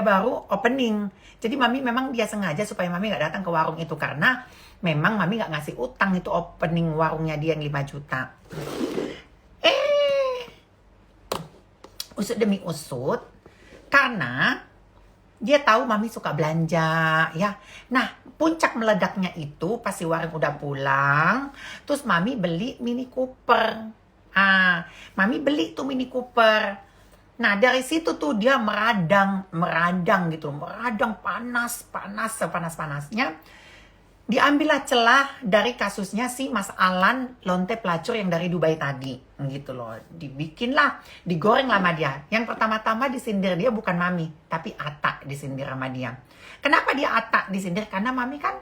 Speaker 1: baru opening. Jadi mami memang dia sengaja supaya mami nggak datang ke warung itu karena memang mami nggak ngasih utang itu opening warungnya dia yang 5 juta. Usut demi usut, karena dia tahu mami suka belanja ya. Nah, puncak meledaknya itu pas si Waring udah pulang, terus mami beli Mini Cooper. Mami beli tuh Mini Cooper. Nah, dari situ tuh dia meradang gitu, meradang panas sepanas-panasnya. Diambillah celah dari kasusnya si Mas Alan lonte pelacur yang dari Dubai tadi, gitu loh. Dibikinlah, digoreng sama dia. Yang pertama-tama disindir dia bukan Mami, tapi Ata disindir sama dia. Kenapa dia Ata disindir? Karena Mami kan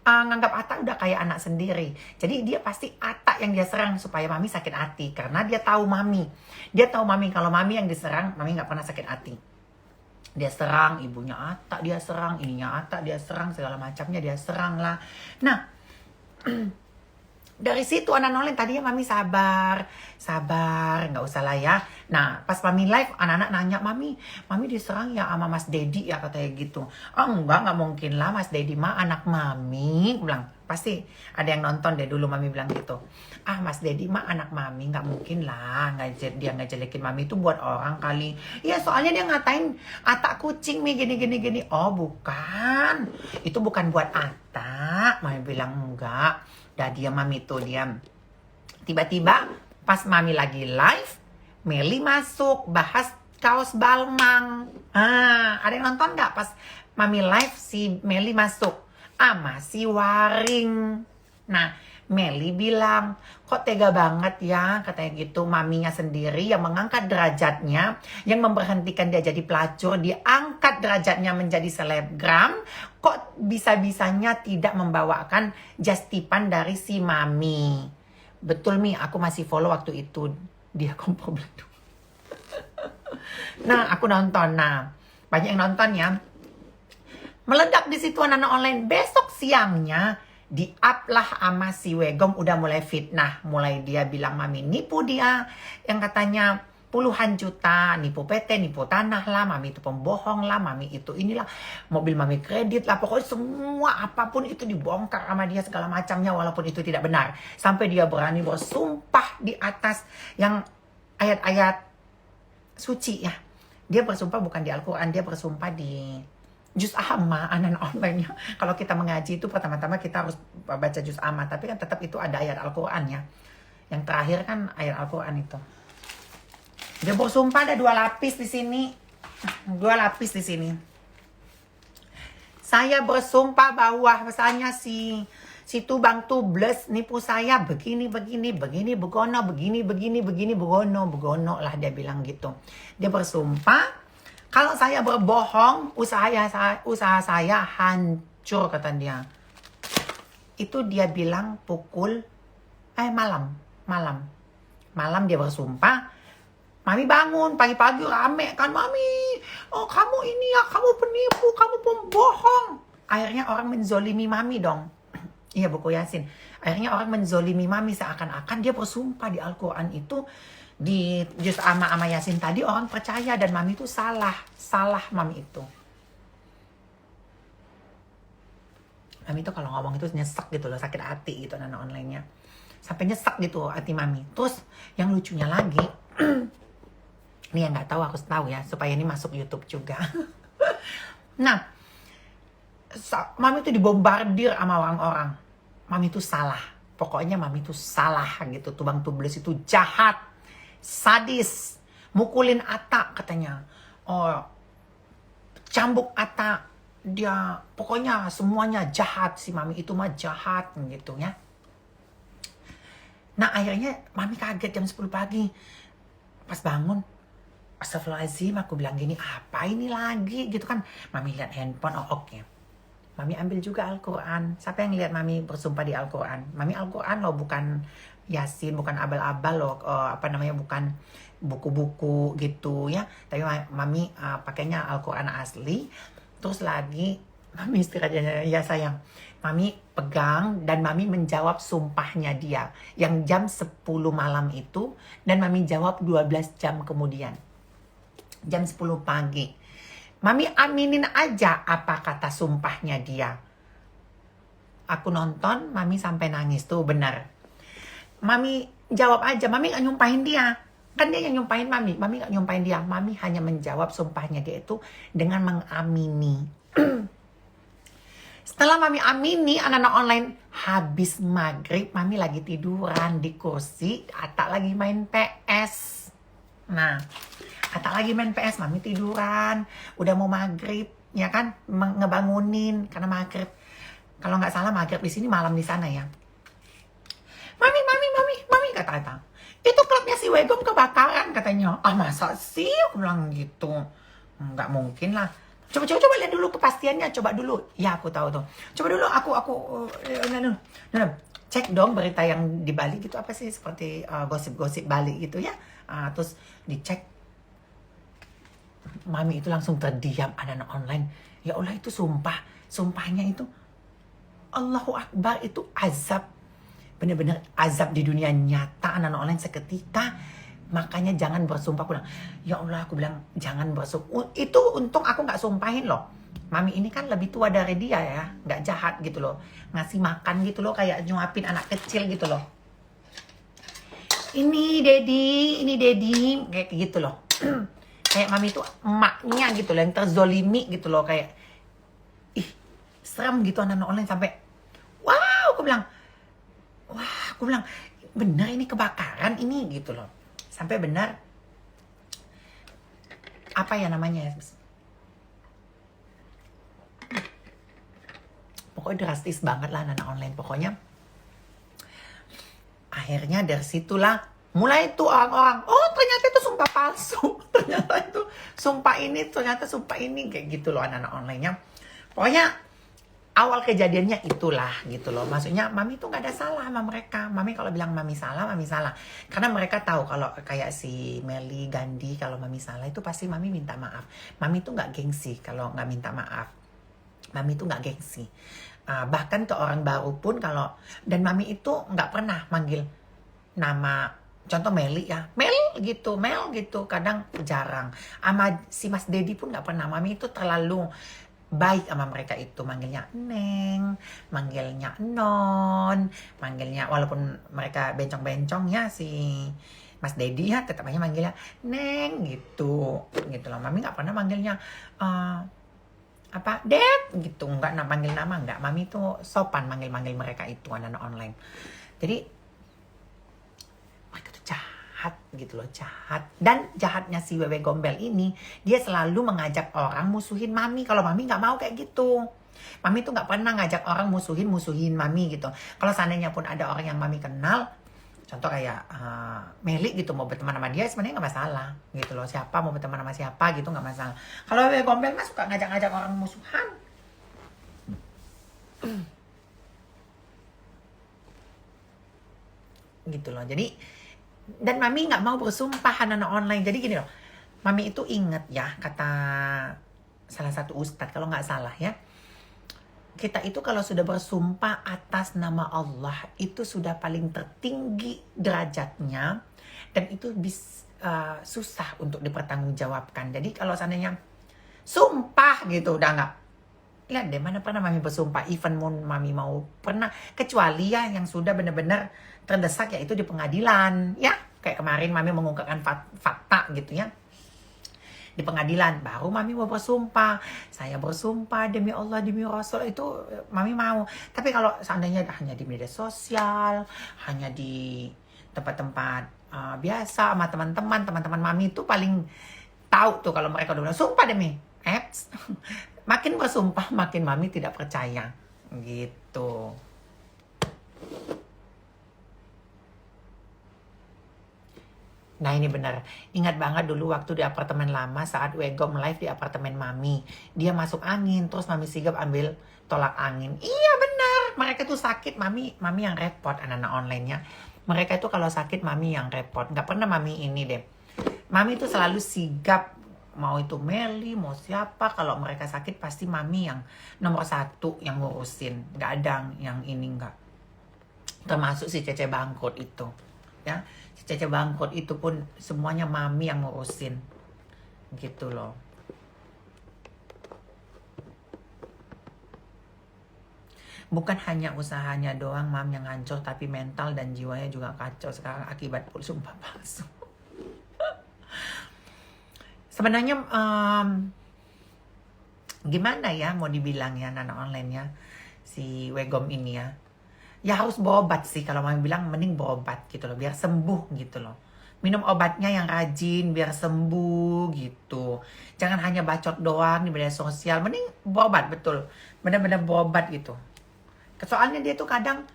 Speaker 1: nganggap Ata udah kayak anak sendiri. Jadi dia pasti Ata yang dia serang supaya Mami sakit hati. Karena dia tahu Mami. Dia tahu Mami, kalau Mami yang diserang, Mami nggak pernah sakit hati. Dia serang, ibunya Ata dia serang, ininya Ata dia serang, segala macamnya dia serang lah. Nah, dari situ anak noleng tadinya Mami sabar, nggak usah lah ya. Nah, pas Mami live, anak-anak nanya, Mami diserang ya sama Mas Dedi ya, katanya gitu. Oh enggak mungkin lah, Mas Dedi mah anak Mami. Aku bilang, pasti ada yang nonton deh dulu Mami bilang gitu. Ah, Mas Dedi mah anak Mami, nggak mungkin lah, dia ngejelekin Mami itu buat orang kali. Iya, soalnya dia ngatain Ata kucing nih gini. Oh bukan, itu bukan buat Ata. Mami bilang enggak. Dah diam Mami tuh, diam. Tiba-tiba pas Mami lagi live, Meli masuk bahas kaos Balmang. Ada yang nonton nggak pas Mami live si Meli masuk? Masih Waring. Nah, Meli bilang, kok tega banget ya, katanya gitu. Maminya sendiri yang mengangkat derajatnya, yang memberhentikan dia jadi pelacur, diangkat derajatnya menjadi selebgram, kok bisa-bisanya tidak membawakan justipan dari si Mami. Betul Mi, aku masih follow waktu itu dia kompor beleduk. Nah, aku nonton. Nah, banyak yang nonton ya. Meledak di situ anak-anak online. Besok siangnya di-up lah sama si Wegom, udah mulai fitnah. Mulai dia bilang Mami nipu dia, yang katanya puluhan juta, nipu PT, nipu tanah lah, Mami itu pembohong lah, Mami itu inilah, mobil Mami kredit lah, pokoknya semua apapun itu dibongkar sama dia segala macamnya, walaupun itu tidak benar. Sampai dia berani bersumpah di atas yang ayat-ayat suci ya. Dia bersumpah bukan di Al-Quran, dia bersumpah di Juz Amma, anak online-nya. Kalau kita mengaji itu pertama-tama kita harus baca Juz Amma, tapi kan tetap itu ada ayat Al-Quran ya. Yang terakhir kan ayat Al-Quran itu. Dia bersumpah ada 2 lapis di sini. 2 lapis di sini. Saya bersumpah bahwa misalnya si Tubang Tubles nipu saya begini, begono, begono lah dia bilang gitu. Dia bersumpah kalau saya berbohong, usaha saya hancur, kata dia. Itu dia bilang pukul malam dia bersumpah. Mami bangun pagi-pagi rame kan, Mami, oh kamu ini ya, kamu penipu, kamu pembohong. Akhirnya orang menzolimi Mami dong. Iya, buku Yasin. Akhirnya orang menzolimi Mami seakan-akan dia bersumpah di Al-Quran itu, di Juz Amma sama Yasin tadi orang percaya, dan Mami itu salah Mami itu. Mami itu kalau ngomong itu nyesek gitu loh, sakit hati gitu anak online-nya. Sampai nyesek gitu hati Mami. Terus yang lucunya lagi, ini yang nggak tahu aku tahu ya, supaya ini masuk YouTube juga. Nah, Mami itu dibombardir sama orang-orang. Mami itu salah. Pokoknya Mami itu salah gitu. Tubang Tubles itu jahat, sadis, mukulin Ata katanya. Oh, cambuk Ata. Dia pokoknya semuanya jahat. Si Mami itu mah jahat gitu ya. Nah, akhirnya Mami kaget jam 10 pagi. Pas bangun, astagfirullahaladzim, aku bilang gini, apa ini lagi gitu kan. Mami lihat handphone, oh oke. Mami ambil juga Al-Quran. Siapa yang lihat Mami bersumpah di Al-Quran? Mami Al-Quran loh, bukan Yasin, bukan abal-abal loh, bukan buku-buku gitu ya. Tapi Mami pakainya Al-Quran asli. Terus lagi Mami istirahatnya, ya sayang, Mami pegang dan Mami menjawab sumpahnya dia yang jam 10 malam itu, dan Mami jawab 12 jam kemudian, jam 10 pagi. Mami aminin aja apa kata sumpahnya dia. Aku nonton, Mami sampai nangis tuh, benar. Mami jawab aja, Mami gak nyumpahin dia. Kan dia yang nyumpahin Mami gak nyumpahin dia. Mami hanya menjawab sumpahnya dia itu dengan mengamini. Setelah Mami amini, anak-anak online, habis maghrib, Mami lagi tiduran di kursi, Ata lagi main PS. Nah, kata lagi main PS, mami tiduran, udah mau maghrib, ya kan, ngebangunin karena maghrib. Kalau nggak salah maghrib di sini, malam di sana ya. Mami, kata-kata. Itu klubnya si Wegom kebakaran katanya. Ah masa sih? Aku bilang gitu. Nggak mungkin lah. Coba lihat dulu kepastiannya, coba dulu. Ya aku tahu tuh. Coba dulu cek dong berita yang di Bali gitu apa sih, seperti gosip-gosip Bali gitu ya. Terus dicek. Mami itu langsung terdiam, anak-anak online. Ya Allah, itu sumpahnya itu Allahu Akbar, itu azab. Bener-bener azab di dunia nyata, anak-anak online seketika. Makanya jangan bersumpah. Aku bilang, ya Allah, aku bilang jangan bersumpah. Itu untung aku nggak sumpahin loh. Mami ini kan lebih tua dari dia ya, nggak jahat gitu loh. Ngasih makan gitu loh, kayak nyuapin anak kecil gitu loh. Ini Dedi, kayak gitu loh. Kayak mami itu emaknya gitu loh, yang terzolimi gitu loh, kayak ih serem gitu anak-anak online sampai wow, aku bilang benar ini kebakaran ini gitu loh, sampai benar apa ya namanya, pokoknya drastis banget lah anak-anak online. Pokoknya akhirnya dari situlah mulai tuh orang-orang, oh ternyata itu sumpah palsu, ternyata itu sumpah ini, ternyata sumpah ini, kayak gitu loh anak-anak online-nya. Pokoknya awal kejadiannya itulah gitu loh. Maksudnya mami tuh nggak ada salah sama mereka. Mami kalau bilang mami salah. Karena mereka tahu kalau kayak si Meli, Gandhi, kalau mami salah itu pasti mami minta maaf. Mami tuh nggak gengsi kalau nggak minta maaf. Mami tuh nggak gengsi. Bahkan ke orang baru pun kalau, dan mami itu nggak pernah manggil nama, contoh Meli ya, Mel gitu, kadang jarang. Sama si Mas Dedi pun nggak pernah. Mami itu terlalu baik sama mereka itu, manggilnya Neng, manggilnya Non, manggilnya, walaupun mereka bencong-bencong ya, si Mas Dedi ya tetap aja manggilnya Neng gitu loh. Mami nggak pernah manggilnya apa Dad gitu, nggak panggil nama, nggak. Mami tuh sopan manggil mereka itu anak-anak online. Jadi mereka tuh jahat gitu loh, jahat. Dan jahatnya si Wewe Gombel ini, dia selalu mengajak orang musuhin mami. Kalau mami nggak mau kayak gitu. Mami tuh nggak pernah ngajak orang musuhin mami gitu. Kalau seandainya pun ada orang yang mami kenal, contoh kayak Meli gitu, mau berteman sama dia sebenarnya nggak masalah gitu loh. Siapa mau berteman sama siapa gitu nggak masalah. Kalau Wewe Gombel mah suka ngajak-ngajak orang musuhan. Gitu loh. Jadi, dan mami nggak mau bersumpah anak online. Jadi gini loh, mami itu inget ya kata salah satu ustadz kalau nggak salah ya, kita itu kalau sudah bersumpah atas nama Allah itu sudah paling tertinggi derajatnya, dan itu susah untuk dipertanggungjawabkan. Jadi kalau seandainya sumpah gitu udah nggak, lihat deh mana pernah mami bersumpah, even mami mau pernah, kecuali ya yang sudah benar-benar terdesak, yaitu di pengadilan ya, kayak kemarin mami mengungkapkan fakta gitu ya di pengadilan, baru mami mau bersumpah. Saya bersumpah demi Allah, demi Rasul, itu mami mau. Tapi kalau seandainya hanya di media sosial, hanya di tempat-tempat biasa sama teman-teman mami itu paling tahu tuh kalau mereka udah bilang sumpah demi apps. Makin bersumpah makin mami tidak percaya gitu. Nah ini benar, ingat banget dulu waktu di apartemen lama saat Wegom live di apartemen mami. Dia masuk angin, terus mami sigap ambil tolak angin. Iya benar, mereka tuh sakit, mami yang repot anak-anak online-nya. Mereka itu kalau sakit mami yang repot, nggak pernah mami ini deh. Mami tuh selalu sigap, mau itu Meli, mau siapa, kalau mereka sakit pasti mami yang nomor satu yang ngurusin. Nggak ada yang ini nggak. Termasuk si Cece Bangkrut itu. Ya, si Cece Bangkrut itu pun semuanya mami yang ngurusin gitu loh. Bukan hanya usahanya doang mam yang hancur, tapi mental dan jiwanya juga kacau sekarang akibat sumpah palsu. Sebenarnya gimana ya mau dibilang ya anak online ya, si Wegom ini ya harus berobat sih. Kalau mami bilang mending berobat gitu loh, biar sembuh gitu loh. minum obatnya yang rajin biar sembuh gitu. Jangan hanya bacot doang di media sosial. Mending berobat, betul. Bener-bener berobat gitu. Soalnya dia tuh kadang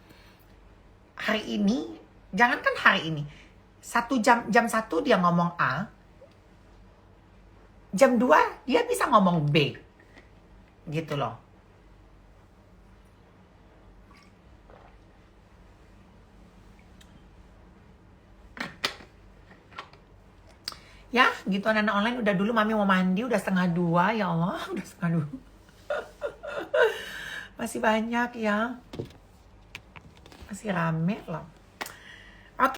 Speaker 1: hari ini, jangankan hari ini, jam 1 dia ngomong A, jam 2 dia bisa ngomong B. Gitu loh. Ya, gitu anak-anak online. Udah dulu Mami mau mandi, udah 1:30. Ya Allah, udah 1:30. Masih banyak ya. Masih rame loh.